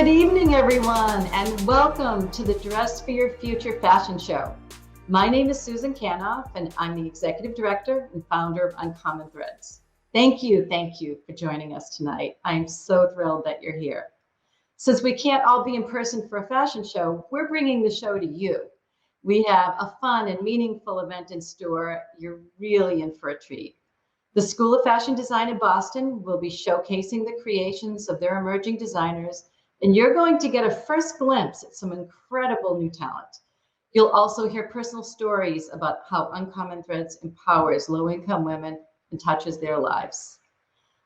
Good evening, everyone, and welcome to the Dress for Your Future fashion show. My name is Susan Canoff, and I'm the Executive Director and founder of Uncommon Threads. Thank you for joining us tonight. I'm so thrilled that you're here. Since we can't all be in person for a fashion show, we're bringing the show to you. We have a fun and meaningful event in store. You're really in for a treat. The School of Fashion Design in Boston will be showcasing the creations of their emerging designers, and you're going to get a first glimpse at some incredible new talent. You'll also hear personal stories about how Uncommon Threads empowers low-income women and touches their lives.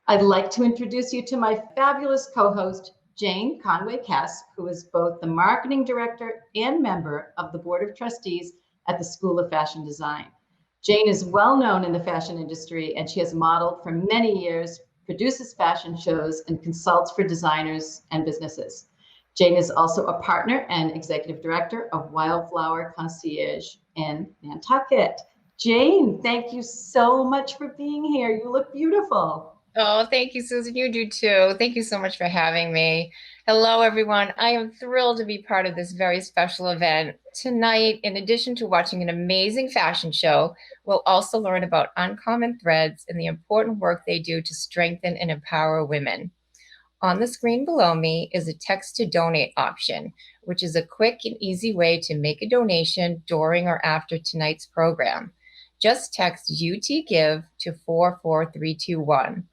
I'd like to introduce you to my fabulous co-host, Jane Conway-Kess, who is both the marketing director and member of the Board of Trustees at the School of Fashion Design. Jane is well known in the fashion industry, and she has modeled for many years, produces fashion shows, and consults for designers and businesses. Jane is also a partner and executive director of Wildflower Concierge in Nantucket. Jane, thank you so much for being here. You look beautiful. Oh, thank you, Susan. You do too. Thank you so much for having me. Hello, everyone. I am thrilled to be part of this very special event. Tonight, in addition to watching an amazing fashion show, we'll also learn about Uncommon Threads and the important work they do to strengthen and empower women. On the screen below me is a text to donate option, which is a quick and easy way to make a donation during or after tonight's program. Just text UTGIVE to 44321.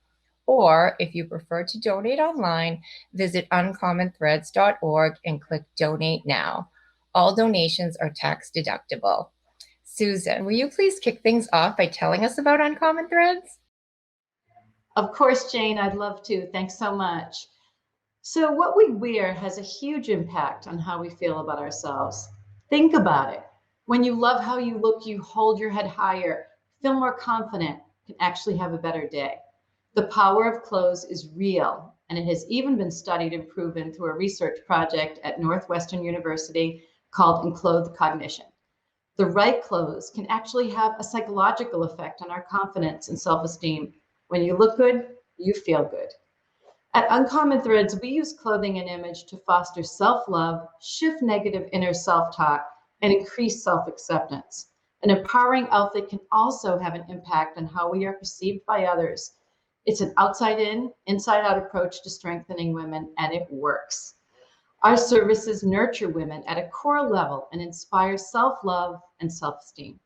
Or if you prefer to donate online, visit uncommonthreads.org and click Donate Now. All donations are tax deductible. Susan, will you please kick things off by telling us about Uncommon Threads? Of course, Jane, I'd love to. Thanks so much. So what we wear has a huge impact on how we feel about ourselves. Think about it. When you love how you look, you hold your head higher, feel more confident, can actually have a better day. The power of clothes is real, and it has even been studied and proven through a research project at Northwestern University called Enclothed Cognition. The right clothes can actually have a psychological effect on our confidence and self-esteem. When you look good, you feel good. At Uncommon Threads, we use clothing and image to foster self-love, shift negative inner self-talk, and increase self-acceptance. An empowering outfit can also have an impact on how we are perceived by others. It's an outside-in, inside-out approach to strengthening women, and it works. Our services nurture women at a core level and inspire self-love and self-esteem.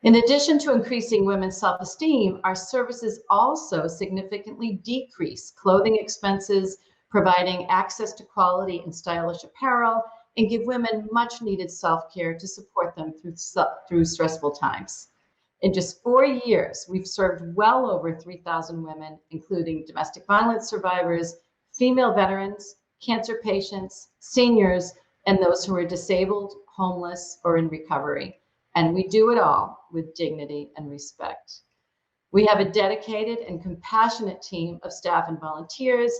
In addition to increasing women's self-esteem, our services also significantly decrease clothing expenses, providing access to quality and stylish apparel, and give women much needed self-care to support them through stressful times. In just 4 years, we've served well over 3,000 women, including domestic violence survivors, female veterans, cancer patients, seniors, and those who are disabled, homeless, or in recovery. And we do it all with dignity and respect. We have a dedicated and compassionate team of staff and volunteers,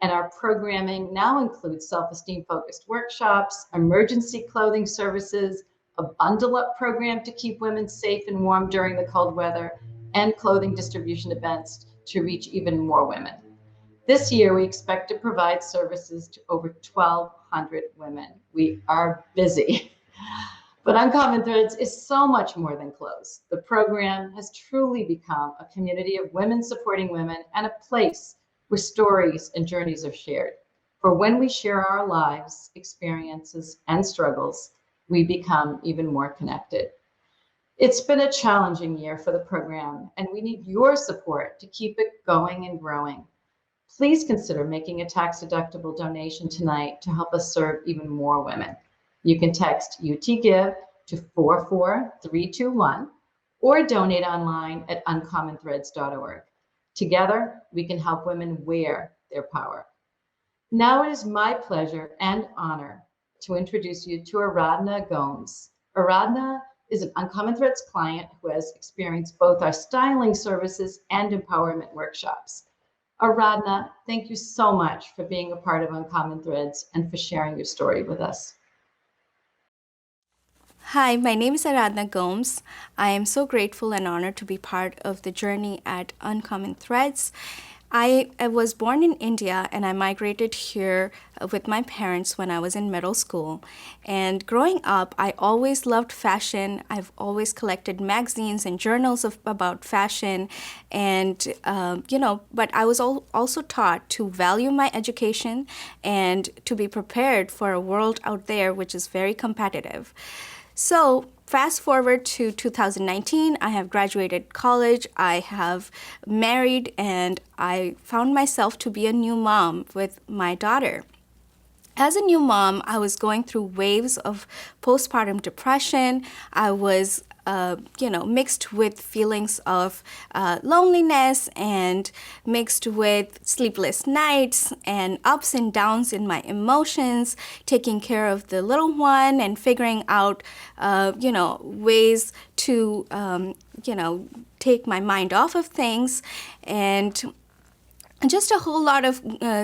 and our programming now includes self-esteem focused workshops, emergency clothing services, a bundle up program to keep women safe and warm during the cold weather, and clothing distribution events to reach even more women. This year, we expect to provide services to over 1,200 women. We are busy. But Uncommon Threads is so much more than clothes. The program has truly become a community of women supporting women and a place where stories and journeys are shared. For when we share our lives, experiences, and struggles, we become even more connected. It's been a challenging year for the program, and we need your support to keep it going and growing. Please consider making a tax-deductible donation tonight to help us serve even more women. You can text UTGIVE to 44321 or donate online at uncommonthreads.org. Together, we can help women wear their power. Now it is my pleasure and honor to introduce you to Aradhna Gomes. Aradhna is an Uncommon Threads client who has experienced both our styling services and empowerment workshops. Aradhna, thank you so much for being a part of Uncommon Threads and for sharing your story with us. Hi, my name is Aradhna Gomes. I am so grateful and honored to be part of the journey at Uncommon Threads. I was born in India and I migrated here with my parents when I was in middle school. And growing up, I always loved fashion. I've always collected magazines and journals about fashion. And, but I was also taught to value my education and to be prepared for a world out there which is very competitive. So fast forward to 2019, I have graduated college, I have married, and I found myself to be a new mom with my daughter. As a new mom, I was going through waves of postpartum depression. I was, mixed with feelings of loneliness and mixed with sleepless nights and ups and downs in my emotions, taking care of the little one and figuring out, ways to, take my mind off of things and just a whole lot of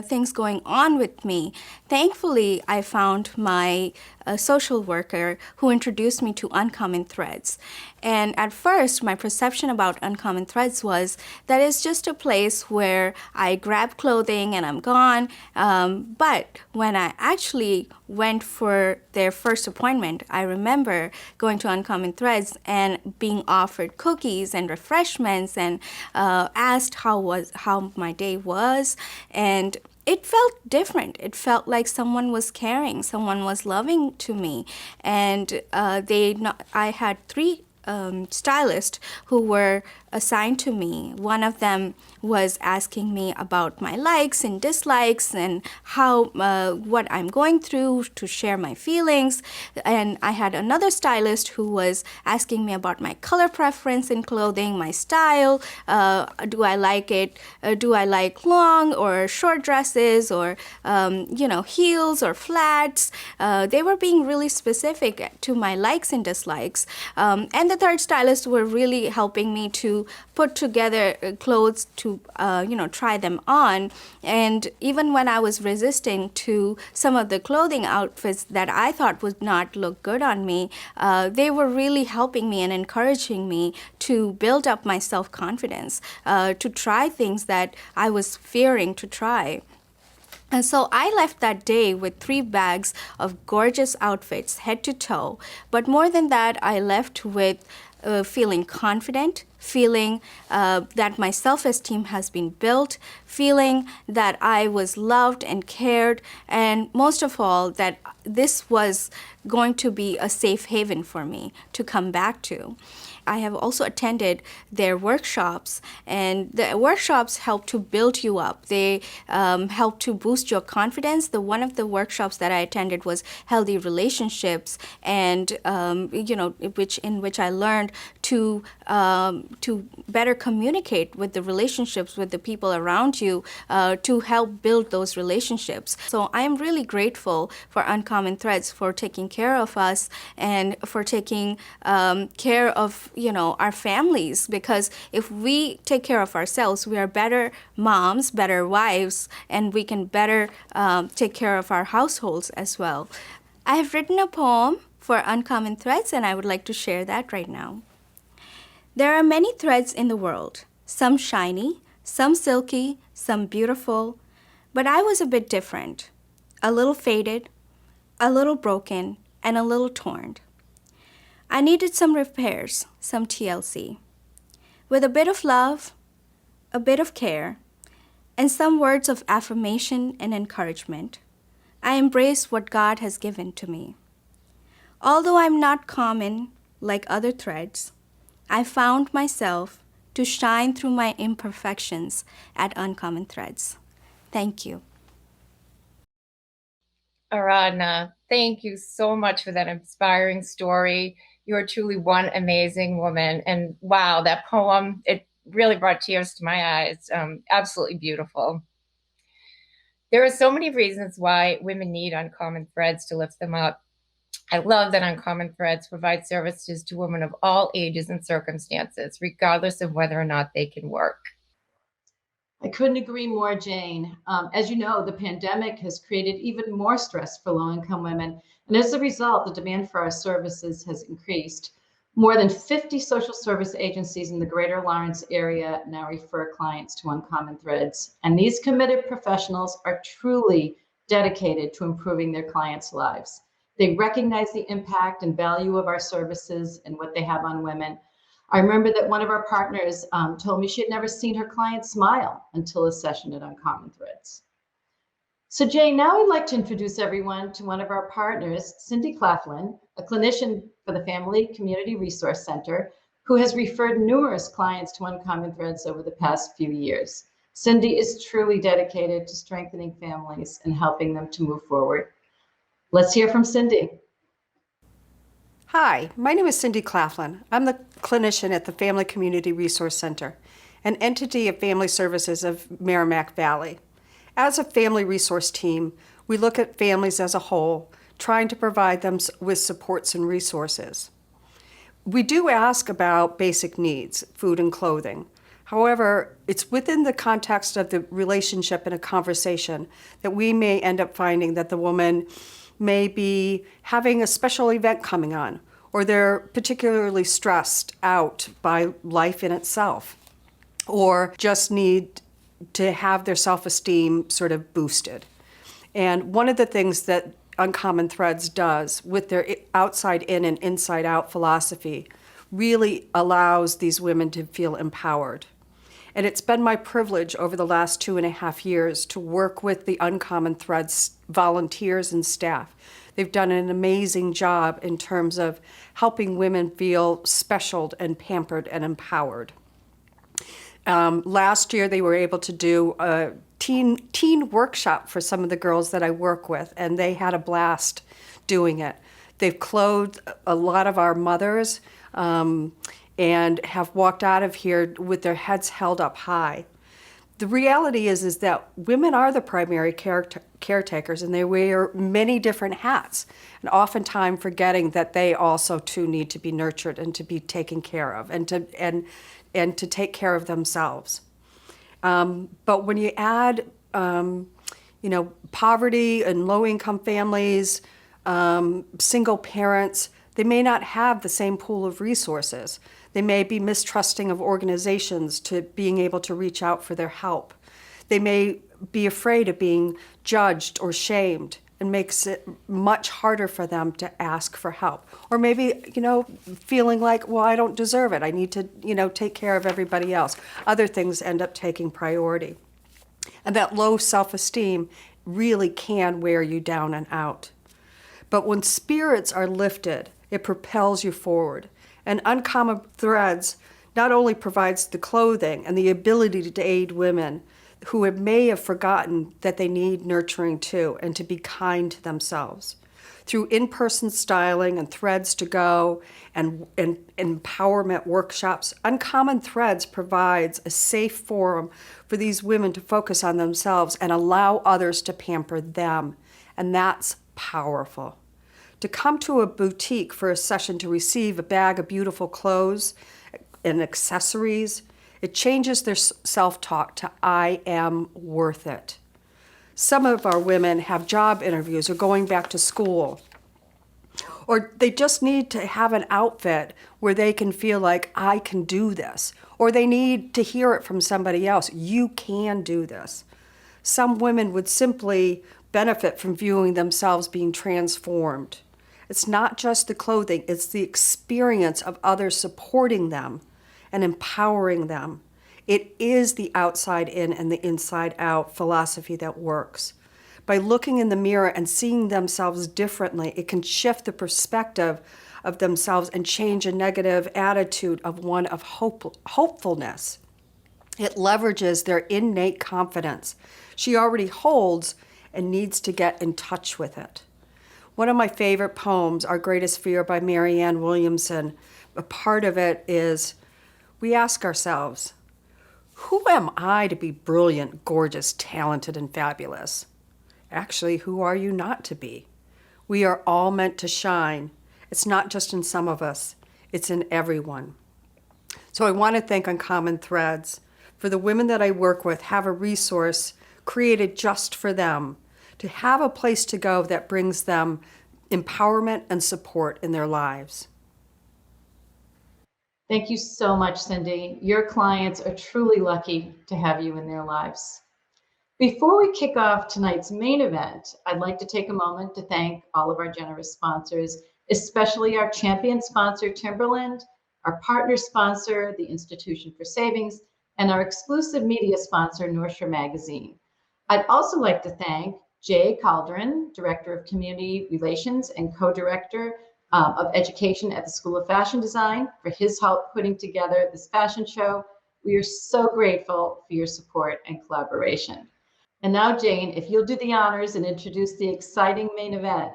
things going on with me. Thankfully, I found my social worker who introduced me to Uncommon Threads. And at first, my perception about Uncommon Threads was that it's just a place where I grab clothing and I'm gone. But when I actually went for their first appointment, I remember going to Uncommon Threads and being offered cookies and refreshments and asked how my day was. And it felt different. It felt like someone was caring, someone was loving to me. And I had three stylists who were assigned to me. One of them was asking me about my likes and dislikes and how what I'm going through, to share my feelings. And I had another stylist who was asking me about my color preference in clothing, my style. Do I like it? Do I like long or short dresses or heels or flats? They were being really specific to my likes and dislikes. And the third stylist were really helping me to put together clothes to try them on. And even when I was resisting to some of the clothing outfits that I thought would not look good on me, they were really helping me and encouraging me to build up my self-confidence, to try things that I was fearing to try. And so I left that day with 3 bags of gorgeous outfits, head to toe. But more than that, I left with feeling confident, feeling that my self-esteem has been built, feeling that I was loved and cared, and most of all, that this was going to be a safe haven for me to come back to. I have also attended their workshops, and the workshops help to build you up. They help to boost your confidence. One of the workshops that I attended was healthy relationships, and in which I learned to better communicate with the relationships with the people around you, to help build those relationships. So I am really grateful for Uncommon Threads for taking care of us and for taking care of our families, because if we take care of ourselves, we are better moms, better wives, and we can better take care of our households as well. I have written a poem for Uncommon Threads, and I would like to share that right now. There are many threads in the world, some shiny, some silky, some beautiful, but I was a bit different, a little faded, a little broken, and a little torn. I needed some repairs, some TLC. With a bit of love, a bit of care, and some words of affirmation and encouragement, I embrace what God has given to me. Although I'm not common like other threads, I found myself to shine through my imperfections at Uncommon Threads. Thank you. Aradhna, thank you so much for that inspiring story. You are truly one amazing woman. And wow, that poem, it really brought tears to my eyes. Absolutely beautiful. There are so many reasons why women need Uncommon Threads to lift them up. I love that Uncommon Threads provide services to women of all ages and circumstances, regardless of whether or not they can work. I couldn't agree more, Jane. As you know, the pandemic has created even more stress for low-income women. And as a result, the demand for our services has increased. More than 50 social service agencies in the greater Lawrence area now refer clients to Uncommon Threads, and these committed professionals are truly dedicated to improving their clients' lives. They recognize the impact and value of our services and what they have on women. I remember that one of our partners told me she had never seen her client smile until a session at Uncommon Threads. So Jane, now I'd like to introduce everyone to one of our partners, Cindy Claflin, a clinician for the Family Community Resource Center, who has referred numerous clients to Uncommon Threads over the past few years. Cindy is truly dedicated to strengthening families and helping them to move forward. Let's hear from Cindy. Hi, my name is Cindy Claflin. I'm the clinician at the Family Community Resource Center, an entity of Family Services of Merrimack Valley. As a family resource team, we look at families as a whole, trying to provide them with supports and resources. We do ask about basic needs, food and clothing. However, it's within the context of the relationship and a conversation that we may end up finding that the woman may be having a special event coming on, or they're particularly stressed out by life in itself, or just need to have their self-esteem sort of boosted. And one of the things that Uncommon Threads does with their outside in and inside out philosophy really allows these women to feel empowered. And it's been my privilege over the last 2.5 years to work with the Uncommon Threads volunteers and staff. They've done an amazing job in terms of helping women feel special and pampered and empowered. Last year, they were able to do a teen workshop for some of the girls that I work with, and they had a blast doing it. They've clothed a lot of our mothers and have walked out of here with their heads held up high. The reality is that women are the primary caretakers, and they wear many different hats, and oftentimes forgetting that they also too need to be nurtured and to be taken care of, and to take care of themselves. But when you add, poverty and low-income families, single parents, they may not have the same pool of resources. They may be mistrusting of organizations to being able to reach out for their help. They may be afraid of being judged or shamed, and makes it much harder for them to ask for help. Or maybe, feeling like, well, I don't deserve it. I need to, take care of everybody else. Other things end up taking priority. And that low self-esteem really can wear you down and out. But when spirits are lifted, it propels you forward. And Uncommon Threads not only provides the clothing and the ability to aid women who may have forgotten that they need nurturing too, and to be kind to themselves. Through in-person styling and Threads to Go and empowerment workshops, Uncommon Threads provides a safe forum for these women to focus on themselves and allow others to pamper them. And that's powerful. To come to a boutique for a session to receive a bag of beautiful clothes and accessories, it changes their self-talk to I am worth it. Some of our women have job interviews or going back to school, or they just need to have an outfit where they can feel like I can do this, or they need to hear it from somebody else. You can do this. Some women would simply benefit from viewing themselves being transformed. It's not just the clothing, it's the experience of others supporting them and empowering them. It is the outside in and the inside out philosophy that works. By looking in the mirror and seeing themselves differently, it can shift the perspective of themselves and change a negative attitude of one of hopefulness. It leverages their innate confidence she already holds and needs to get in touch with it. One of my favorite poems, Our Greatest Fear by Marianne Williamson, a part of it is, we ask ourselves, who am I to be brilliant, gorgeous, talented, and fabulous? Actually, who are you not to be? We are all meant to shine. It's not just in some of us, it's in everyone. So I want to thank Uncommon Threads. For the women that I work with, have a resource created just for them, to have a place to go that brings them empowerment and support in their lives. Thank you so much, Cindy. Your clients are truly lucky to have you in their lives. Before we kick off tonight's main event, I'd like to take a moment to thank all of our generous sponsors, especially our champion sponsor, Timberland, our partner sponsor, the Institution for Savings, and our exclusive media sponsor, North Shore Magazine. I'd also like to thank Jay Calderon, Director of Community Relations and Co-Director of Education at the School of Fashion Design, for his help putting together this fashion show. We are so grateful for your support and collaboration. And now, Jane, if you'll do the honors and introduce the exciting main event.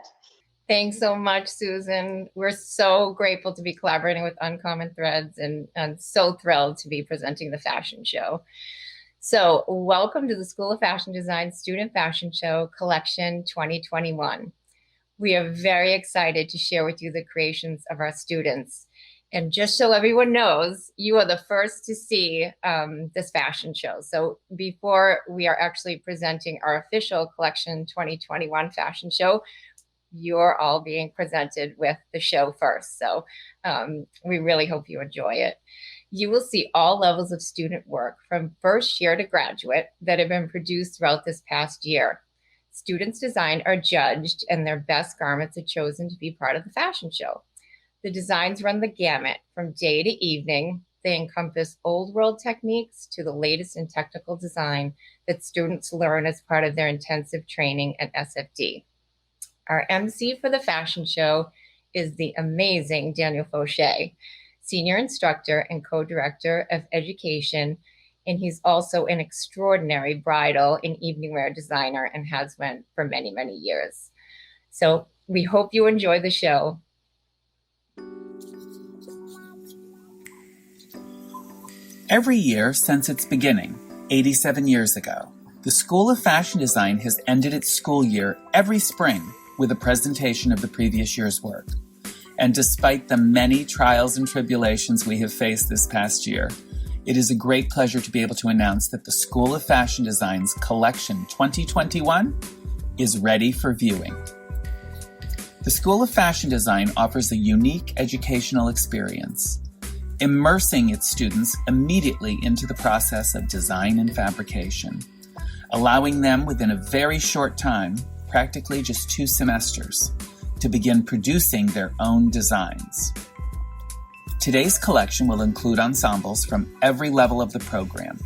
Thanks so much, Susan. We're so grateful to be collaborating with Uncommon Threads and so thrilled to be presenting the fashion show. So welcome to the School of Fashion Design Student Fashion Show Collection 2021. We are very excited to share with you the creations of our students. And just so everyone knows, you are the first to see this fashion show. So before we are actually presenting our official Collection 2021 fashion show, you're all being presented with the show first. So we really hope you enjoy it. You will see all levels of student work from first year to graduate that have been produced throughout this past year. Students' design are judged and their best garments are chosen to be part of the fashion show. The designs run the gamut from day to evening. They encompass old world techniques to the latest in technical design that students learn as part of their intensive training at SFD. Our MC for the fashion show is the amazing Daniel Fauché, Senior Instructor and Co-Director of Education, and he's also an extraordinary bridal and evening wear designer and has been for many, many years. So we hope you enjoy the show. Every year since its beginning, 87 years ago, the School of Fashion Design has ended its school year every spring with a presentation of the previous year's work. And despite the many trials and tribulations we have faced this past year, it is a great pleasure to be able to announce that the School of Fashion Design's Collection 2021 is ready for viewing. The School of Fashion Design offers a unique educational experience, immersing its students immediately into the process of design and fabrication, allowing them within a very short time, practically just 2 semesters, to begin producing their own designs. Today's collection will include ensembles from every level of the program,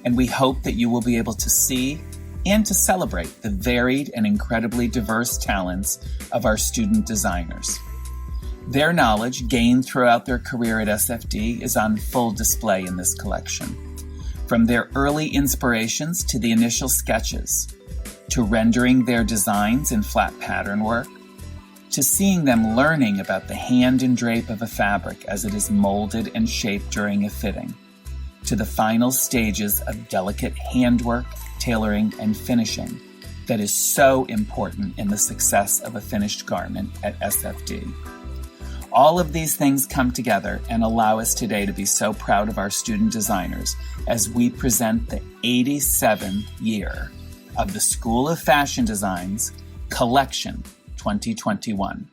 and we hope that you will be able to see and to celebrate the varied and incredibly diverse talents of our student designers. Their knowledge gained throughout their career at SFD is on full display in this collection. From their early inspirations to the initial sketches, to rendering their designs in flat pattern work, to seeing them learning about the hand and drape of a fabric as it is molded and shaped during a fitting, to the final stages of delicate handwork, tailoring, and finishing that is so important in the success of a finished garment at SFD. All of these things come together and allow us today to be so proud of our student designers as we present the 87th year of the School of Fashion Design's Collection 2021.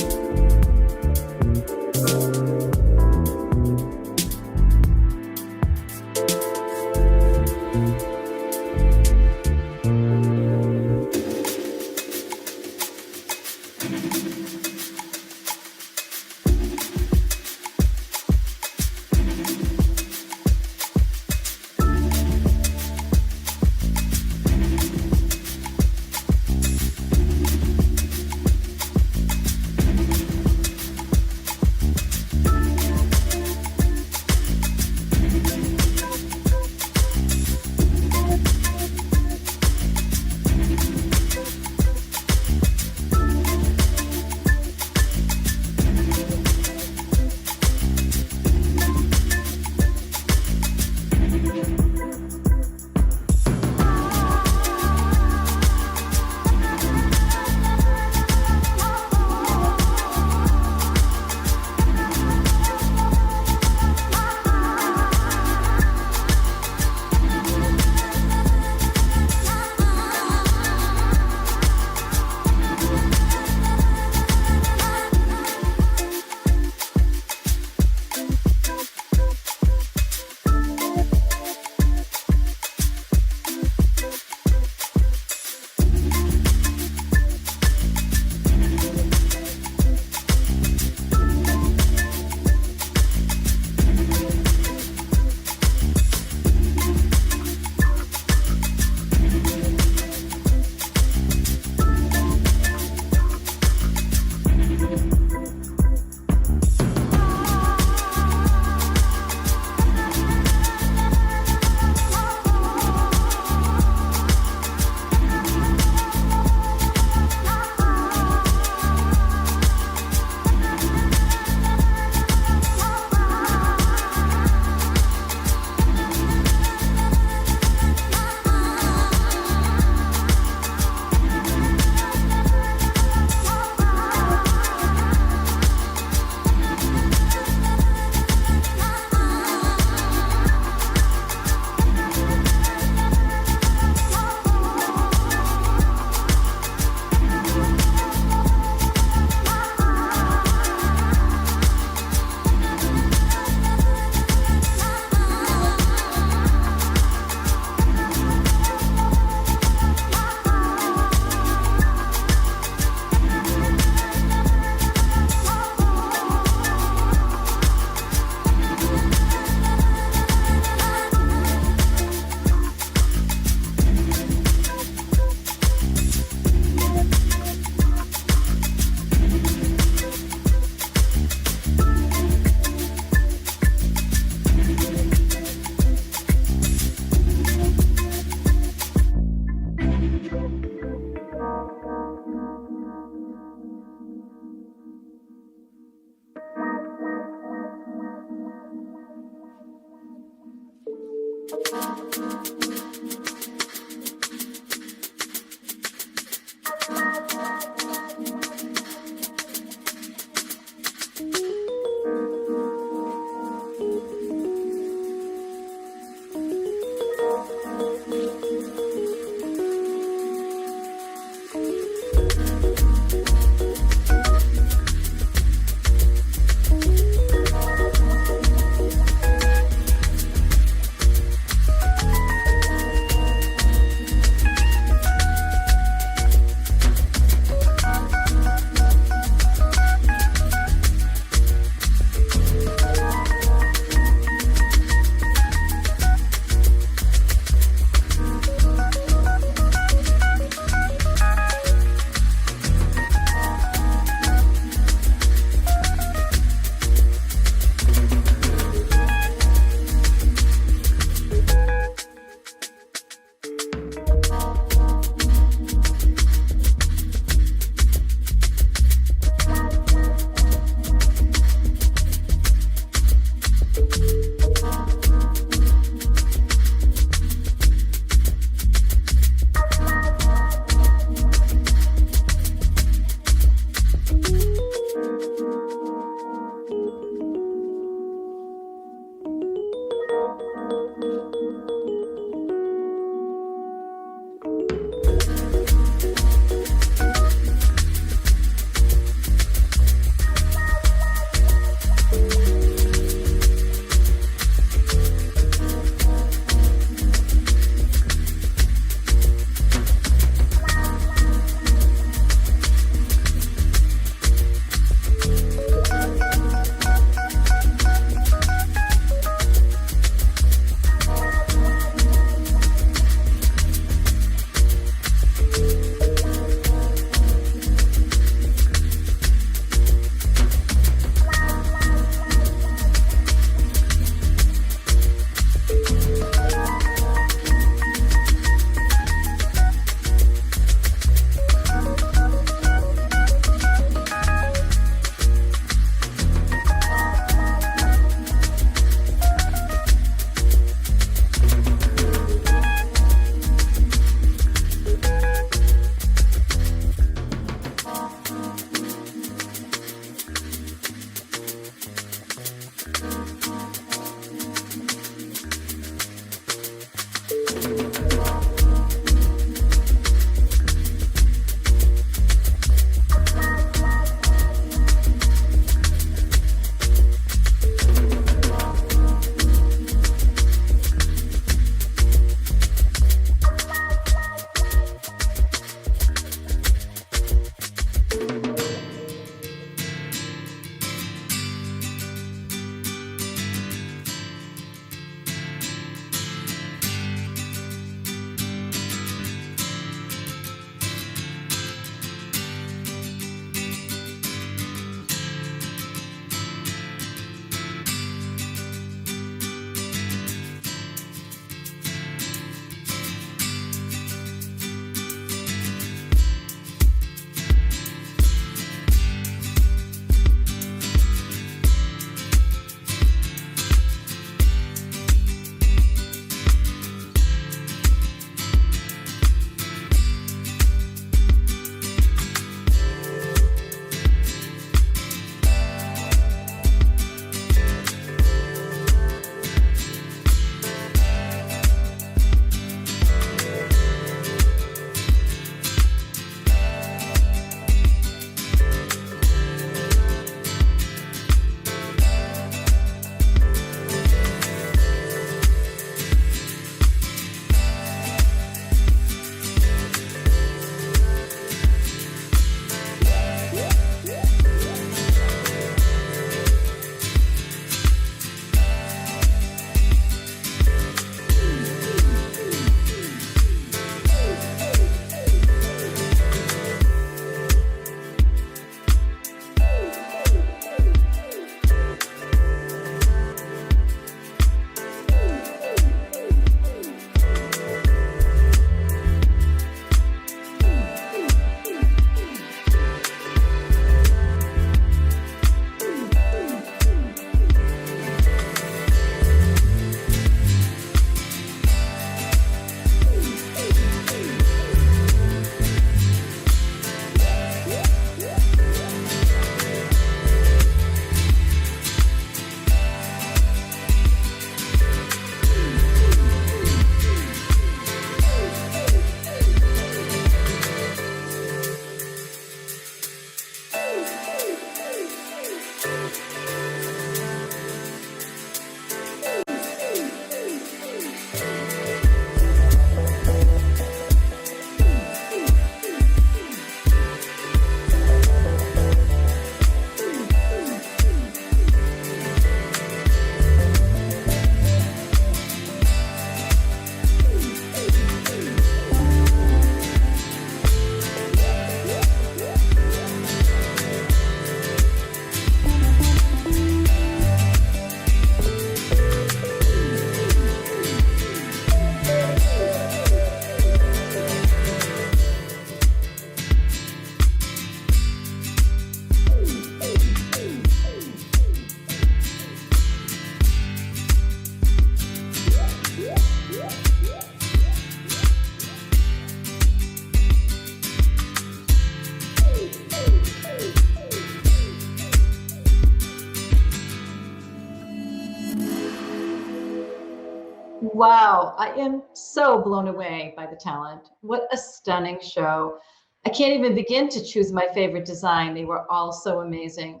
Wow, I am so blown away by the talent. What a stunning show. I can't even begin to choose my favorite design. They were all so amazing.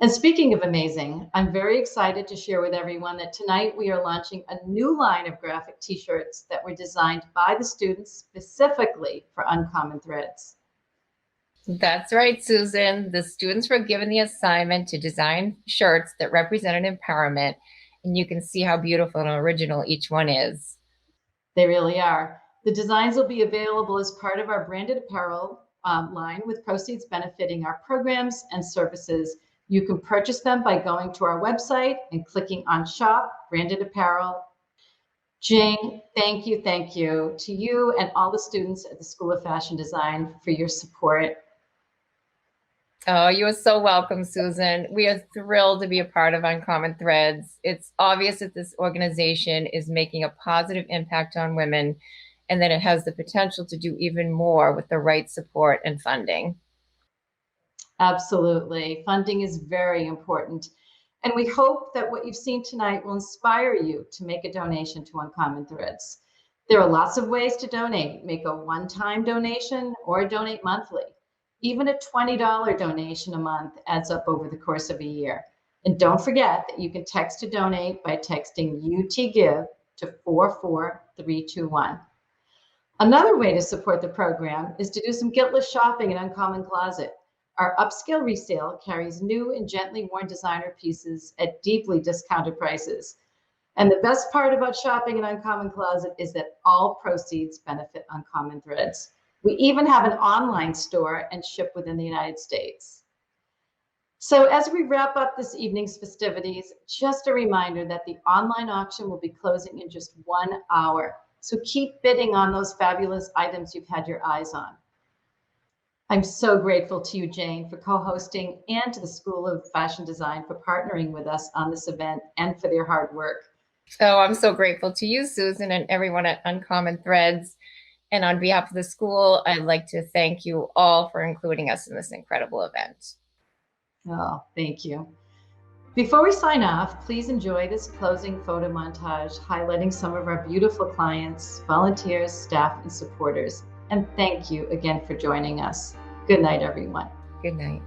And speaking of amazing, I'm very excited to share with everyone that tonight we are launching a new line of graphic t-shirts that were designed by the students specifically for Uncommon Threads. That's right, Susan. The students were given the assignment to design shirts that represented empowerment, and you can see how beautiful and original each one is. They really are. The designs will be available as part of our branded apparel line with proceeds benefiting our programs and services. You can purchase them by going to our website and clicking on Shop Branded Apparel. Jane, thank you to you and all the students at the School of Fashion Design for your support. Oh, you are so welcome, Susan. We are thrilled to be a part of Uncommon Threads. It's obvious that this organization is making a positive impact on women and that it has the potential to do even more with the right support and funding. Absolutely. Funding is very important. And we hope that what you've seen tonight will inspire you to make a donation to Uncommon Threads. There are lots of ways to donate. Make a one-time donation or donate monthly. Even a $20 donation a month adds up over the course of a year. And don't forget that you can text to donate by texting UTGIVE to 44321. Another way to support the program is to do some guiltless shopping at Uncommon Closet. Our upscale resale carries new and gently worn designer pieces at deeply discounted prices. And the best part about shopping at Uncommon Closet is that all proceeds benefit Uncommon Threads. We even have an online store and ship within the United States. So as we wrap up this evening's festivities, just a reminder that the online auction will be closing in just 1 hour. So keep bidding on those fabulous items you've had your eyes on. I'm so grateful to you, Jane, for co-hosting, and to the School of Fashion Design for partnering with us on this event and for their hard work. Oh, I'm so grateful to you, Susan, and everyone at Uncommon Threads. And on behalf of the school, I'd like to thank you all for including us in this incredible event. Oh, thank you. Before we sign off, please enjoy this closing photo montage highlighting some of our beautiful clients, volunteers, staff, and supporters. And thank you again for joining us. Good night, everyone. Good night.